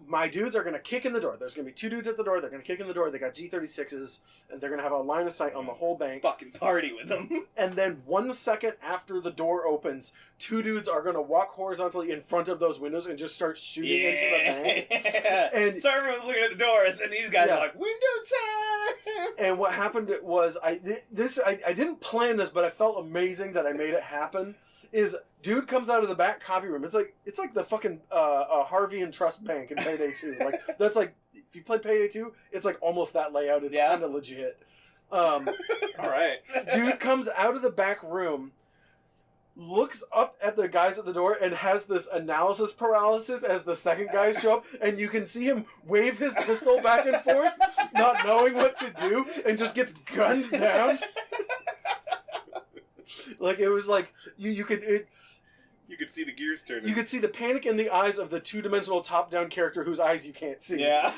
my dudes are gonna kick in the door. There's gonna be 2 dudes at the door. They're gonna kick in the door. They got G36s, and they're gonna have a line of sight on the whole bank. Fucking party with them. And then 1 second after the door opens, 2 dudes are gonna walk horizontally in front of those windows and just start shooting into the bank. And so everyone's looking at the doors, and these guys are like, window time. And what happened was I didn't plan this, but I felt amazing that I made it happen. Is dude comes out of the back copy room. It's like the fucking Harvey and Trust Bank in Payday 2. Like that's like if you play Payday 2, it's like almost that layout. It's kind of legit. All right. Dude comes out of the back room, looks up at the guys at the door, and has this analysis paralysis as the second guys show up, and you can see him wave his pistol back and forth, not knowing what to do, and just gets gunned down. Like it was like you could see the gears turning. You could see the panic in the eyes of the 2-dimensional top-down character whose eyes you can't see. Yeah.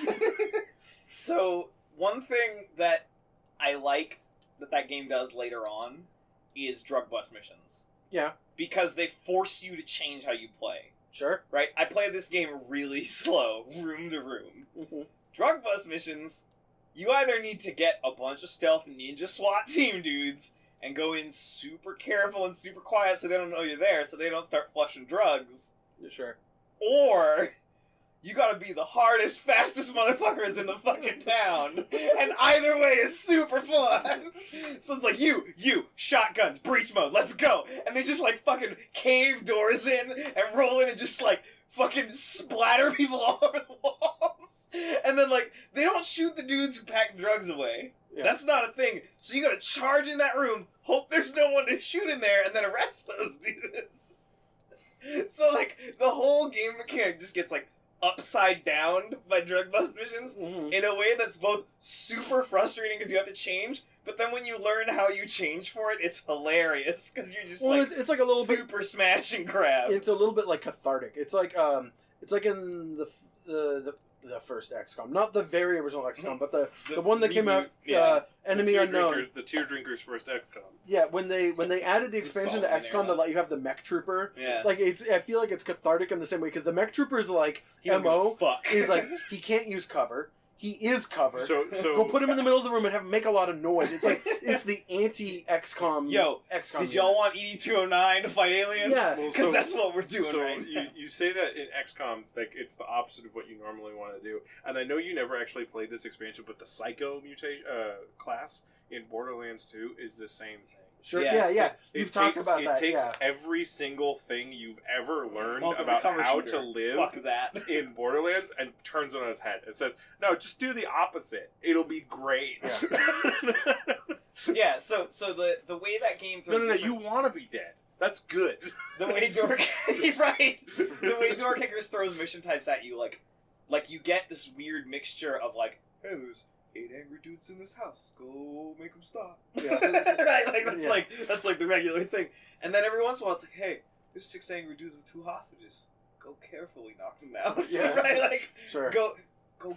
So one thing that I like that game does later on is drug bust missions. Yeah. Because they force you to change how you play. Sure. Right? I play this game really slow, room to room. Mm-hmm. Drug bust missions, you either need to get a bunch of stealth ninja SWAT team dudes and go in super careful and super quiet so they don't know you're there, so they don't start flushing drugs. Sure. Or you gotta be the hardest, fastest motherfuckers in the fucking town. And either way is super fun. So it's like, you, shotguns, breach mode, let's go. And they just like fucking cave doors in and roll in and just like fucking splatter people all over the walls. And then like, they don't shoot the dudes who pack drugs away. Yeah. That's not a thing. So you gotta charge in that room, hope there's no one to shoot in there, and then arrest those dudes. So like, the whole game mechanic just gets like upside down by drug bust missions in a way that's both super frustrating because you have to change, but then when you learn how you change for it, it's hilarious because you're just it's like a little super bit, smash and grab. It's a little bit like cathartic. It's like in the first XCOM, not the very original XCOM, but the one that came out, Enemy Unknown. The Tear Drinkers first XCOM. Yeah, when they added the expansion to XCOM that let you have the Mech Trooper, like I feel like it's cathartic in the same way because the Mech Trooper's like MO is like he can't use cover. He is cover. So go put him in the middle of the room and have him make a lot of noise. It's like it's the anti-XCOM. Yo, XCOM did y'all want ED209 to fight aliens? Yeah, because that's what we're doing. So you say that in XCOM, like it's the opposite of what you normally want to do. And I know you never actually played this expansion, but the Psycho mutation class in Borderlands 2 is the same thing. Sure. Yeah. You've talked about that. It takes every single thing you've ever learned about how to live in Borderlands and turns it on its head. It says, no, just do the opposite. It'll be great. Yeah. So the way that game throws No, you want to be dead. That's good. The way Dork right. The way Dork Ickers throws mission types at you, like you get this weird mixture of like, hey, there's 8 angry dudes in this house. Go make them stop. Yeah. Right? That's like the regular thing. And then every once in a while it's like, hey, there's 6 angry dudes with 2 hostages. Go carefully knock them down. Yeah. Right? Like sure. Go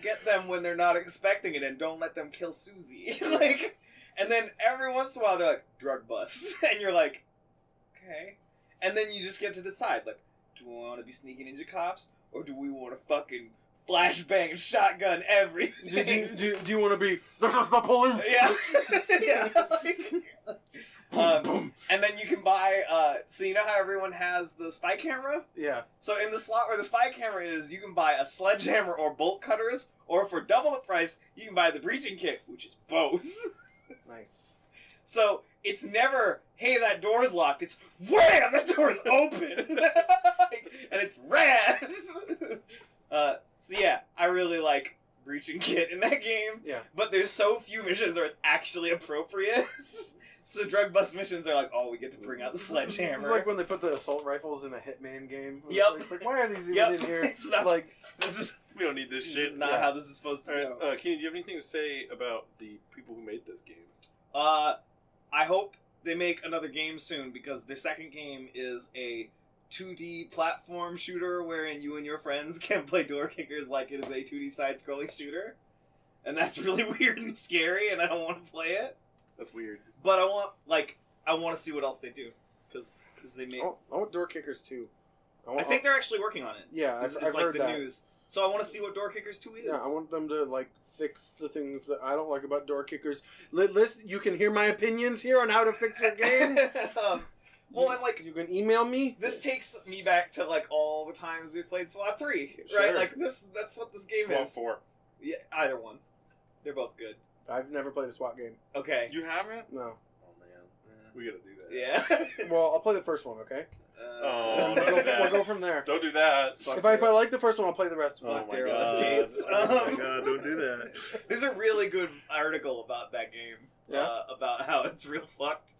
get them when they're not expecting it and don't let them kill Susie. Like, and then every once in a while they're like, drug busts. And you're like, okay. And then you just get to decide, like, do we want to be sneaky ninja cops or do we want to fucking flashbang shotgun everything? Do you want to be, this is the police? Yeah. Boom. And then you can buy, so you know how everyone has the spy camera? Yeah. So in the slot where the spy camera is, you can buy a sledgehammer or bolt cutters, or for double the price, you can buy the breaching kit, which is both. Nice. So it's never, hey, that door's locked. It's, wham, that door's open. And it's rad. So yeah, I really like breaching kit in that game. Yeah. But there's so few missions where it's actually appropriate. So drug bust missions are like, oh, we get to bring out the sledgehammer. It's like when they put the assault rifles in a Hitman game. Yep. It's like, why are these even in here? It's not, like, we don't need this shit. This is not how this is supposed to go. Keenan, do you have anything to say about the people who made this game? I hope they make another game soon because their second game is a 2D platform shooter wherein you and your friends can play door kickers like it is a 2D side-scrolling shooter. And that's really weird and scary, and I don't want to play it. That's weird. But I want to see what else they do. Because they made... I want Door Kickers 2. I think they're actually working on it. Yeah, I've like heard the that. News. So I want to see what Dork Ickers 2 is. Yeah, I want them to like fix the things that I don't like about Dork Ickers. You can hear my opinions here on how to fix your game. Well, and like you can email me. This takes me back to like all the times we played S.W.A.T 3, Sure. right? Like that's what this game S.W.A.T is. 4. Yeah, either one. They're both good. I've never played a SWAT game. Okay. You haven't? No. Oh man, we gotta do that. Yeah. Well, I'll play the first one, okay? Oh, We'll go from there. Don't do that. If I like the first one, I'll play the rest of Oh it. my Daryl god. Gates. Oh my god, don't do that. There's a really good article about that game. Yeah? About how it's real fucked.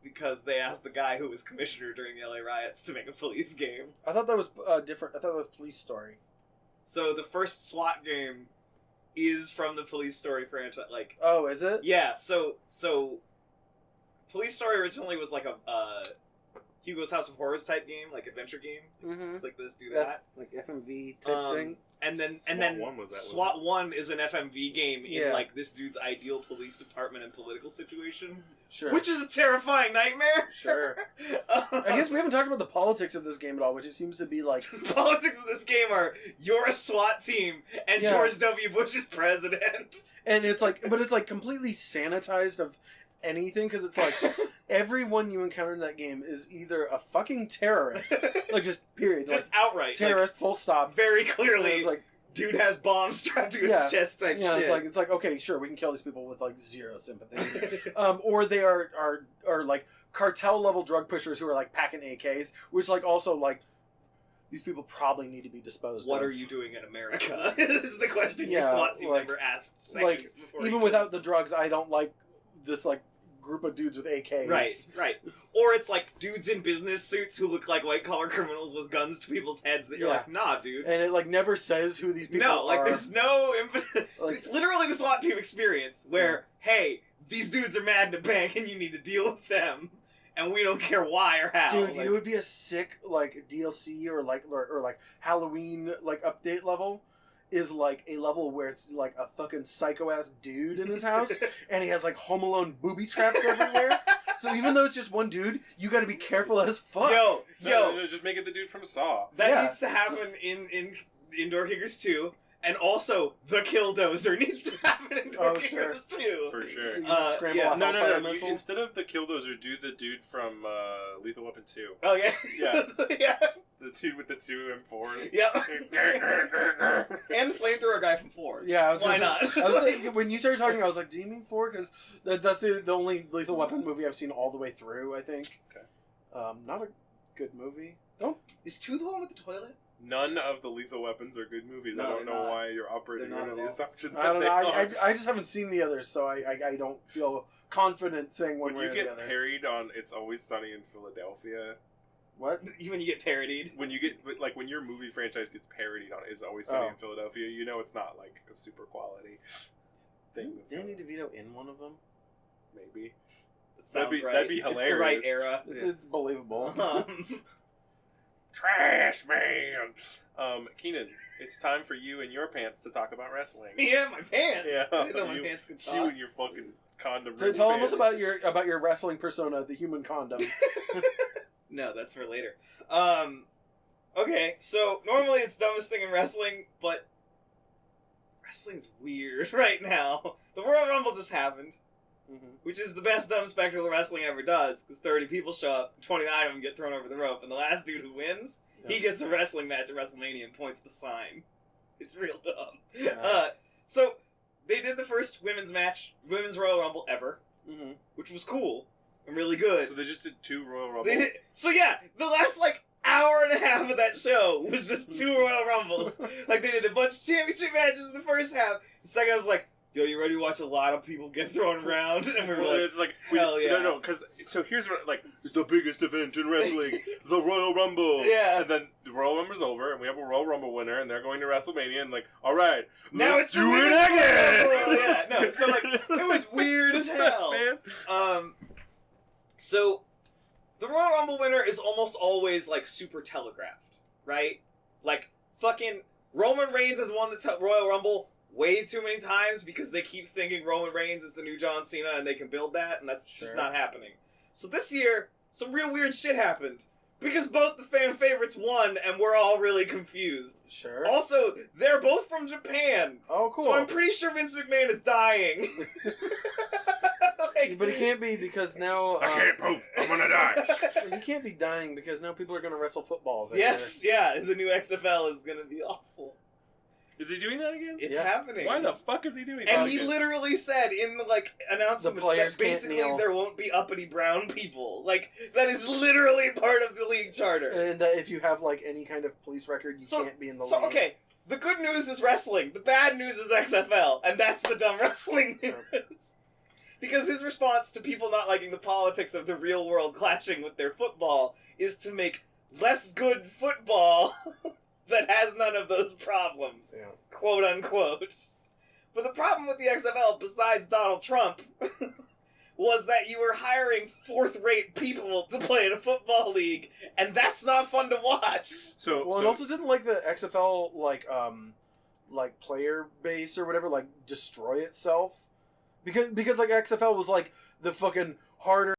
Because they asked the guy who was commissioner during the LA riots to make a police game. I thought that was different. I thought that was Police Story. So the first SWAT game is from the Police Story franchise. Like, Oh, is it? yeah, so Police Story originally was like a Hugo's House of Horrors type game, like adventure game. Mm-hmm. Click this, do that. Like FMV type thing. And then SWAT 1 was that, wasn't SWAT 1 is an FMV game in Yeah. like this dude's ideal police department and political situation, Sure. which is a terrifying nightmare. Sure. I guess we haven't talked about the politics of this game at all, which it seems to be like. The politics of this game are you're a SWAT team and Yeah. George W. Bush is president. And it's like, but it's like completely sanitized of anything because it's like everyone you encounter in that game is either a fucking terrorist, like just period, Just like outright, terrorist, full stop. like, very And clearly, it's like, dude has bombs strapped to his Yeah. chest type yeah, shit. it's like okay, sure, we can kill these people with like zero sympathy. Or they are like cartel level drug pushers who are like packing AKs, which like also like these people probably need to be disposed of. What are you doing in America? Is the question your Yeah, SWAT team like- member asked seconds like, before. even he without the drugs, I don't like this like group of dudes with AKs. right. Or it's like dudes in business suits who look like white collar criminals with guns to people's heads that you're Yeah. like, nah, dude. And it like never says who these people No, like are. there's no Like- it's literally the SWAT team experience where, hey, these dudes are mad in a bank and you need to deal with them. And we don't care why or how. Dude, Like, it would be a sick like DLC or like Halloween like update level. Is like a level where it's like a fucking psycho ass dude in his house, and he has like Home Alone booby traps everywhere. So even though it's just one dude, you got to be careful as fuck. yo, No, just make it the dude from Saw. that Yeah. needs to happen in Dork Ickers 2. And also, the Killdozer needs to happen in Dork Oh, sure. Ickers 2. For sure. So you Uh, scramble yeah. a No, Hellfire no. missile. Instead of the Killdozer, do the dude from Lethal Weapon 2. Oh yeah, Yeah. yeah, The dude with the 2 M4s. yep. And the flamethrower guy from 4. Yeah, I was Why gonna not? say, I was like, when you started talking, I was like, "Do you mean 4?" Because that's the only Lethal Weapon movie I've seen all the way through. I think. Okay. Not a good movie. Don't. Is 2 the one with the toilet? None of the Lethal Weapons are good movies. No, I don't they're know not. why you're operating They're not under at the all. assumption that I don't they know. are. I just haven't seen the others, so I don't feel confident saying one When way you or get the other. parried on It's Always Sunny in Philadelphia, What? When you get parodied. when your movie franchise gets parodied on It's Always Sunny Oh. in Philadelphia, you know it's not like a super quality thing. that's Danny going- DeVito in one of them? Maybe. That sounds That'd be- right. that'd be It's the right hilarious. era. It's believable. Trash man. Keenan, it's time for you and your pants to talk about wrestling. Yeah, my pants. Yeah, I didn't know my you- pants could You talk. and your fucking condom. So ridden tell us pants. about your wrestling persona, the human condom. No, that's for later. Okay, so normally it's dumbest thing in wrestling, but wrestling's weird right now. The Royal Rumble just happened, which is the best dumb spectacle wrestling ever does, because 30 people show up, 29 of them get thrown over the rope, and the last dude who wins, he gets a wrestling match at WrestleMania and points the sign. It's real dumb. Nice. So, they did the first women's Royal Rumble ever, Mhm. which was cool and really good. So they just did 2 Royal Rumbles. They did, so yeah, the last like hour and a half of that show was just 2 Royal Rumbles. Like they did a bunch of championship matches in the first half. The second half was like, yo, you ready to watch a lot of people get thrown around? And we were Well, like, it's like hell yeah. No, because so here's what it's the biggest event in wrestling, the Royal Rumble. Yeah. And then the Royal Rumble's over, and we have a Royal Rumble winner, and they're going to WrestleMania, and like, all right, Now let's it's the do it Women's again. Royal Rumble. Yeah, no, so like it was weird as hell. Man. So the Royal Rumble winner is almost always like super telegraphed, right? Like fucking Roman Reigns has won the Royal Rumble way too many times because they keep thinking Roman Reigns is the new John Cena and they can build that, and that's just Sure. not happening. So this year, some real weird shit happened because both the fan favorites sports won, and we're all really confused. Sure. Also, they're both from Japan. Oh, cool. So I'm pretty sure Vince McMahon is dying. But he can't be because now... I can't poop. I'm gonna die. He can't be dying because now people are going to wrestle footballs. Yes, yeah, the new XFL is going to be awful. Is he doing that again? It's happening. Why the fuck is he doing that And he again? literally said in the announcement The players that basically can't kneel. there won't be uppity brown people. Like, that is literally part of the league charter. And that if you have any kind of police record, you can't be in the league. So, okay, the good news is wrestling. The bad news is XFL. And that's the dumb wrestling news. Because his response to people not liking the politics of the real world clashing with their football is to make less good football that has none of those problems. Yeah. Quote unquote. But the problem with the XFL, besides Donald Trump, was that you were hiring fourth-rate people to play in a football league, and that's not fun to watch. It also didn't the XFL player base or whatever destroy itself because XFL was the fucking harder